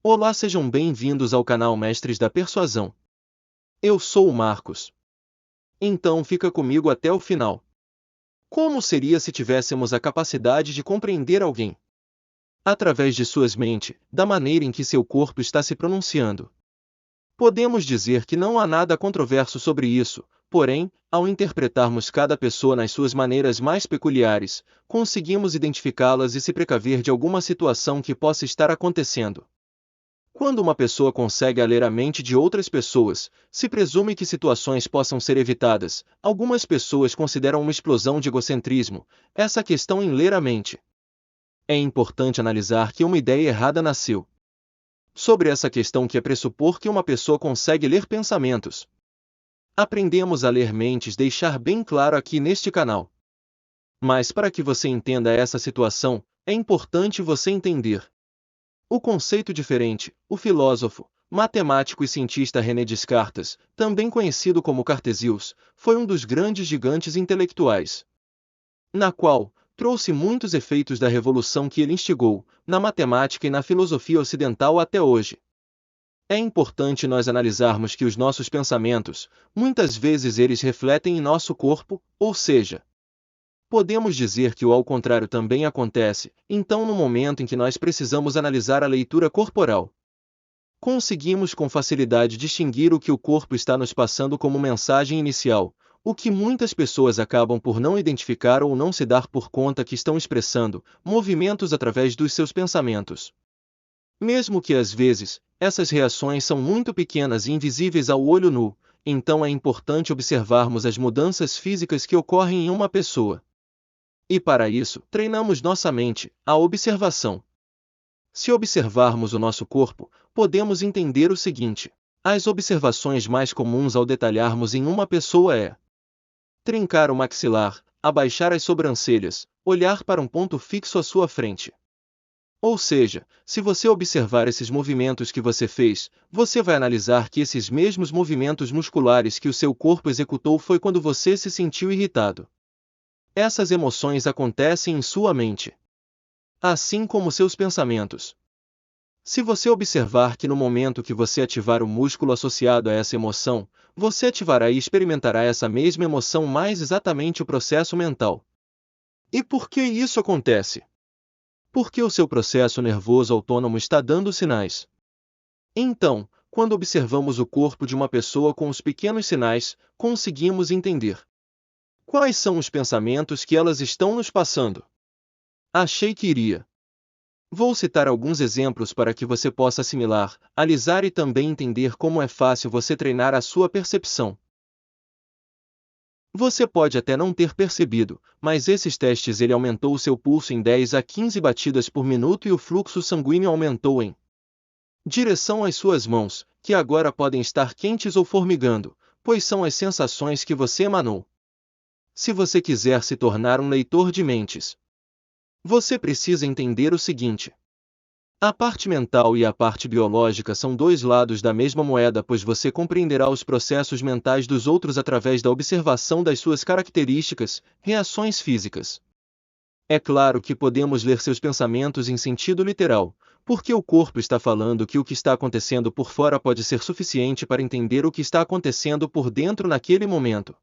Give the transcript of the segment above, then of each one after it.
Olá, sejam bem-vindos ao canal Mestres da Persuasão. Eu sou o Marcos. Então fica comigo até o final. Como seria se tivéssemos a capacidade de compreender alguém? Através de suas mentes, da maneira em que seu corpo está se pronunciando. Podemos dizer que não há nada controverso sobre isso, porém, ao interpretarmos cada pessoa nas suas maneiras mais peculiares, conseguimos identificá-las e se precaver de alguma situação que possa estar acontecendo. Quando uma pessoa consegue ler a mente de outras pessoas, se presume que situações possam ser evitadas. Algumas pessoas consideram uma explosão de egocentrismo essa questão em ler a mente. É importante analisar que uma ideia errada nasceu sobre essa questão, que é pressupor que uma pessoa consegue ler pensamentos. Aprendemos a ler mentes, deixar bem claro aqui neste canal. Mas para que você entenda essa situação, é importante você entender o conceito diferente. O filósofo, matemático e cientista René Descartes, também conhecido como Cartesius, foi um dos grandes gigantes intelectuais, na qual trouxe muitos efeitos da revolução que ele instigou, na matemática e na filosofia ocidental até hoje. É importante nós analisarmos que os nossos pensamentos, muitas vezes eles refletem em nosso corpo, ou seja, podemos dizer que o ao contrário também acontece. Então, no momento em que nós precisamos analisar a leitura corporal, conseguimos com facilidade distinguir o que o corpo está nos passando como mensagem inicial, o que muitas pessoas acabam por não identificar ou não se dar por conta que estão expressando movimentos através dos seus pensamentos. Mesmo que às vezes, essas reações são muito pequenas e invisíveis ao olho nu, então é importante observarmos as mudanças físicas que ocorrem em uma pessoa. E para isso, treinamos nossa mente, a observação. Se observarmos o nosso corpo, podemos entender o seguinte: as observações mais comuns ao detalharmos em uma pessoa é trincar o maxilar, abaixar as sobrancelhas, olhar para um ponto fixo à sua frente. Ou seja, se você observar esses movimentos que você fez, você vai analisar que esses mesmos movimentos musculares que o seu corpo executou foi quando você se sentiu irritado. Essas emoções acontecem em sua mente, assim como seus pensamentos. Se você observar que no momento que você ativar o músculo associado a essa emoção, você ativará e experimentará essa mesma emoção, mais exatamente o processo mental. E por que isso acontece? Porque o seu processo nervoso autônomo está dando sinais. Então, quando observamos o corpo de uma pessoa com os pequenos sinais, conseguimos entender quais são os pensamentos que elas estão nos passando. Achei que iria. Vou citar alguns exemplos para que você possa assimilar, alisar e também entender como é fácil você treinar a sua percepção. Você pode até não ter percebido, mas esses testes ele aumentou o seu pulso em 10 a 15 batidas por minuto e o fluxo sanguíneo aumentou em direção às suas mãos, que agora podem estar quentes ou formigando, pois são as sensações que você emanou. Se você quiser se tornar um leitor de mentes, você precisa entender o seguinte: a parte mental e a parte biológica são dois lados da mesma moeda, pois você compreenderá os processos mentais dos outros através da observação das suas características, reações físicas. É claro que podemos ler seus pensamentos em sentido literal, porque o corpo está falando que o que está acontecendo por fora pode ser suficiente para entender o que está acontecendo por dentro naquele momento.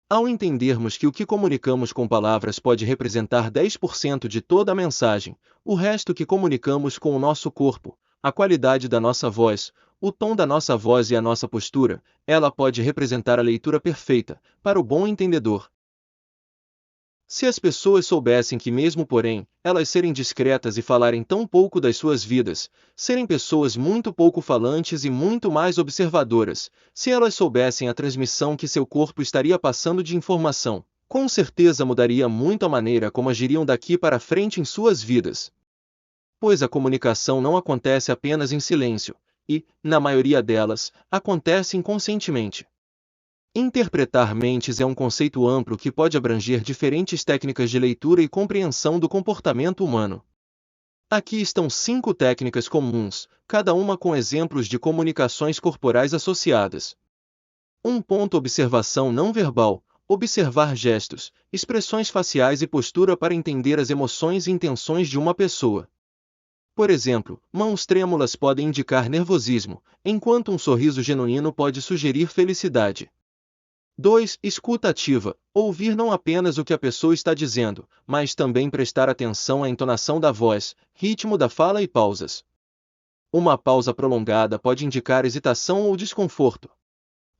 Ao entendermos que o que comunicamos com palavras pode representar 10% de toda a mensagem, o resto que comunicamos com o nosso corpo, a qualidade da nossa voz, o tom da nossa voz e a nossa postura, ela pode representar a leitura perfeita, para o bom entendedor. Se as pessoas soubessem que, mesmo porém, elas serem discretas e falarem tão pouco das suas vidas, serem pessoas muito pouco falantes e muito mais observadoras, se elas soubessem a transmissão que seu corpo estaria passando de informação, com certeza mudaria muito a maneira como agiriam daqui para frente em suas vidas. Pois a comunicação não acontece apenas em silêncio, e, na maioria delas, acontece inconscientemente. Interpretar mentes é um conceito amplo que pode abranger diferentes técnicas de leitura e compreensão do comportamento humano. Aqui estão 5 técnicas comuns, cada uma com exemplos de comunicações corporais associadas. 1. Observação não verbal. Observar gestos, expressões faciais e postura para entender as emoções e intenções de uma pessoa. Por exemplo, mãos trêmulas podem indicar nervosismo, enquanto um sorriso genuíno pode sugerir felicidade. 2. Escuta ativa. Ouvir não apenas o que a pessoa está dizendo, mas também prestar atenção à entonação da voz, ritmo da fala e pausas. Uma pausa prolongada pode indicar hesitação ou desconforto.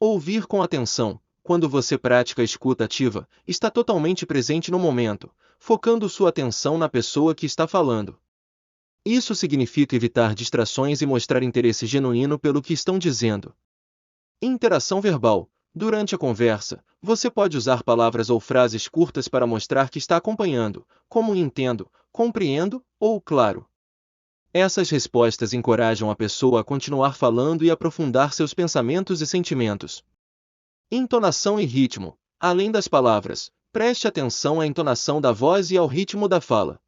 Ouvir com atenção. Quando você pratica a escuta ativa, está totalmente presente no momento, focando sua atenção na pessoa que está falando. Isso significa evitar distrações e mostrar interesse genuíno pelo que estão dizendo. Interação verbal. Durante a conversa, você pode usar palavras ou frases curtas para mostrar que está acompanhando, como entendo, compreendo ou claro. Essas respostas encorajam a pessoa a continuar falando e aprofundar seus pensamentos e sentimentos. Entonação e ritmo. Além das palavras, preste atenção à entonação da voz e ao ritmo da fala.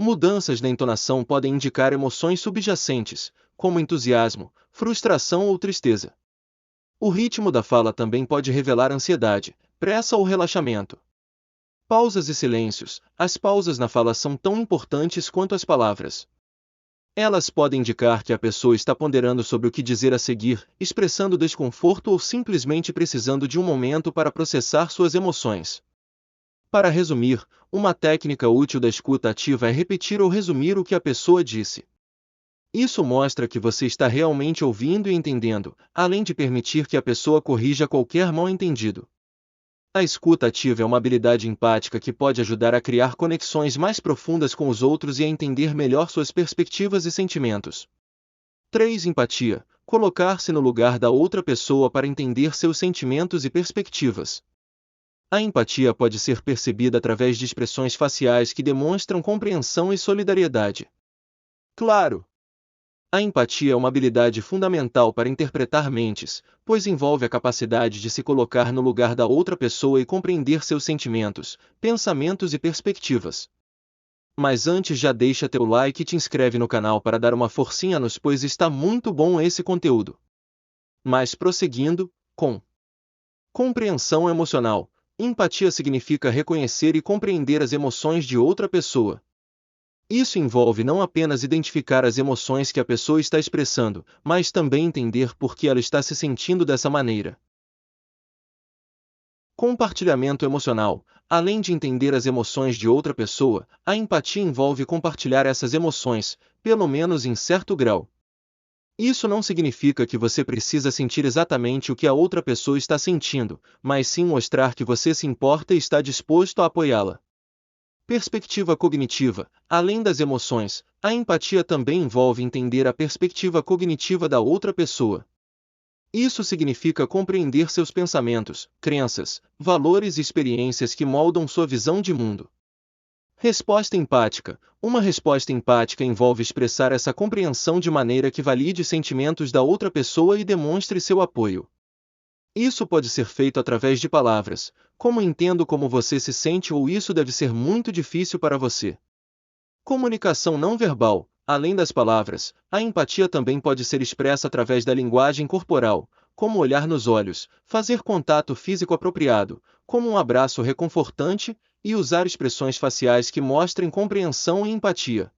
Mudanças na entonação podem indicar emoções subjacentes, como entusiasmo, frustração ou tristeza. O ritmo da fala também pode revelar ansiedade, pressa ou relaxamento. Pausas e silêncios. As pausas na fala são tão importantes quanto as palavras. Elas podem indicar que a pessoa está ponderando sobre o que dizer a seguir, expressando desconforto ou simplesmente precisando de um momento para processar suas emoções. Para resumir, uma técnica útil da escuta ativa é repetir ou resumir o que a pessoa disse. Isso mostra que você está realmente ouvindo e entendendo, além de permitir que a pessoa corrija qualquer mal-entendido. A escuta ativa é uma habilidade empática que pode ajudar a criar conexões mais profundas com os outros e a entender melhor suas perspectivas e sentimentos. 3. Empatia. Colocar-se no lugar da outra pessoa para entender seus sentimentos e perspectivas. A empatia pode ser percebida através de expressões faciais que demonstram compreensão e solidariedade. Claro! A empatia é uma habilidade fundamental para interpretar mentes, pois envolve a capacidade de se colocar no lugar da outra pessoa e compreender seus sentimentos, pensamentos e perspectivas. Mas antes já deixa teu like e te inscreve no canal para dar uma forcinha nos, pois está muito bom esse conteúdo. Mas prosseguindo, com compreensão emocional. Empatia significa reconhecer e compreender as emoções de outra pessoa. Isso envolve não apenas identificar as emoções que a pessoa está expressando, mas também entender por que ela está se sentindo dessa maneira. Compartilhamento emocional. Além de entender as emoções de outra pessoa, a empatia envolve compartilhar essas emoções, pelo menos em certo grau. Isso não significa que você precisa sentir exatamente o que a outra pessoa está sentindo, mas sim mostrar que você se importa e está disposto a apoiá-la. Perspectiva cognitiva. Além das emoções, a empatia também envolve entender a perspectiva cognitiva da outra pessoa. Isso significa compreender seus pensamentos, crenças, valores e experiências que moldam sua visão de mundo. Resposta empática. Uma resposta empática envolve expressar essa compreensão de maneira que valide sentimentos da outra pessoa e demonstre seu apoio. Isso pode ser feito através de palavras, como entendo como você se sente ou isso deve ser muito difícil para você. Comunicação não verbal. Além das palavras, a empatia também pode ser expressa através da linguagem corporal, como olhar nos olhos, fazer contato físico apropriado, como um abraço reconfortante, e usar expressões faciais que mostrem compreensão e empatia.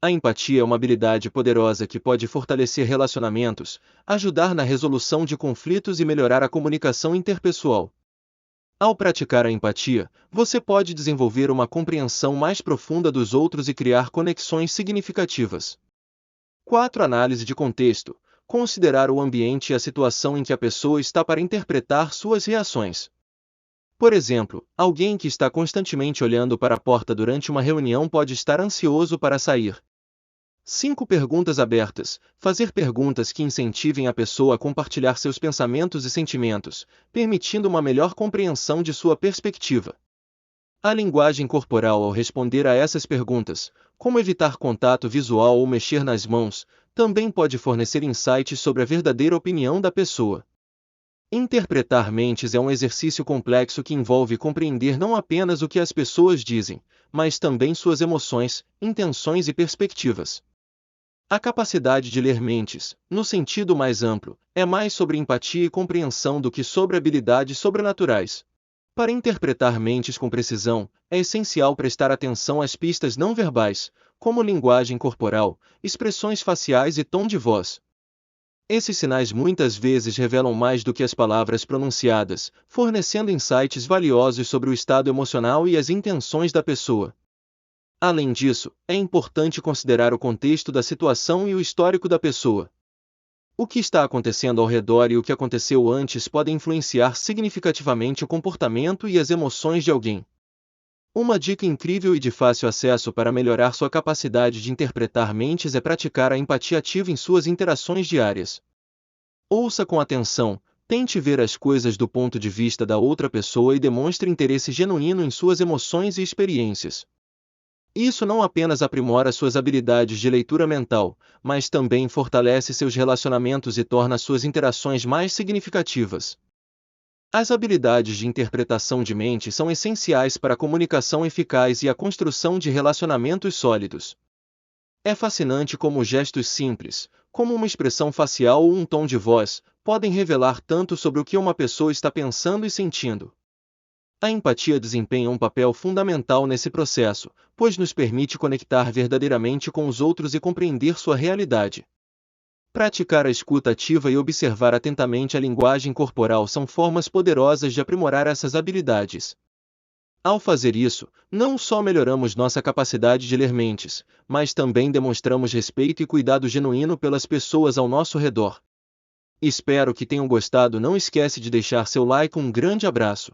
A empatia é uma habilidade poderosa que pode fortalecer relacionamentos, ajudar na resolução de conflitos e melhorar a comunicação interpessoal. Ao praticar a empatia, você pode desenvolver uma compreensão mais profunda dos outros e criar conexões significativas. 4. Análise de contexto. Considerar o ambiente e a situação em que a pessoa está para interpretar suas reações. Por exemplo, alguém que está constantemente olhando para a porta durante uma reunião pode estar ansioso para sair. 5. Perguntas abertas. Fazer perguntas que incentivem a pessoa a compartilhar seus pensamentos e sentimentos, permitindo uma melhor compreensão de sua perspectiva. A linguagem corporal ao responder a essas perguntas, como evitar contato visual ou mexer nas mãos, também pode fornecer insights sobre a verdadeira opinião da pessoa. Interpretar mentes é um exercício complexo que envolve compreender não apenas o que as pessoas dizem, mas também suas emoções, intenções e perspectivas. A capacidade de ler mentes, no sentido mais amplo, é mais sobre empatia e compreensão do que sobre habilidades sobrenaturais. Para interpretar mentes com precisão, é essencial prestar atenção às pistas não verbais, como linguagem corporal, expressões faciais e tom de voz. Esses sinais muitas vezes revelam mais do que as palavras pronunciadas, fornecendo insights valiosos sobre o estado emocional e as intenções da pessoa. Além disso, é importante considerar o contexto da situação e o histórico da pessoa. O que está acontecendo ao redor e o que aconteceu antes podem influenciar significativamente o comportamento e as emoções de alguém. Uma dica incrível e de fácil acesso para melhorar sua capacidade de interpretar mentes é praticar a empatia ativa em suas interações diárias. Ouça com atenção, tente ver as coisas do ponto de vista da outra pessoa e demonstre interesse genuíno em suas emoções e experiências. Isso não apenas aprimora suas habilidades de leitura mental, mas também fortalece seus relacionamentos e torna suas interações mais significativas. As habilidades de interpretação de mente são essenciais para a comunicação eficaz e a construção de relacionamentos sólidos. É fascinante como gestos simples, como uma expressão facial ou um tom de voz, podem revelar tanto sobre o que uma pessoa está pensando e sentindo. A empatia desempenha um papel fundamental nesse processo, pois nos permite conectar verdadeiramente com os outros e compreender sua realidade. Praticar a escuta ativa e observar atentamente a linguagem corporal são formas poderosas de aprimorar essas habilidades. Ao fazer isso, não só melhoramos nossa capacidade de ler mentes, mas também demonstramos respeito e cuidado genuíno pelas pessoas ao nosso redor. Espero que tenham gostado. Não esquece de deixar seu like. Um grande abraço.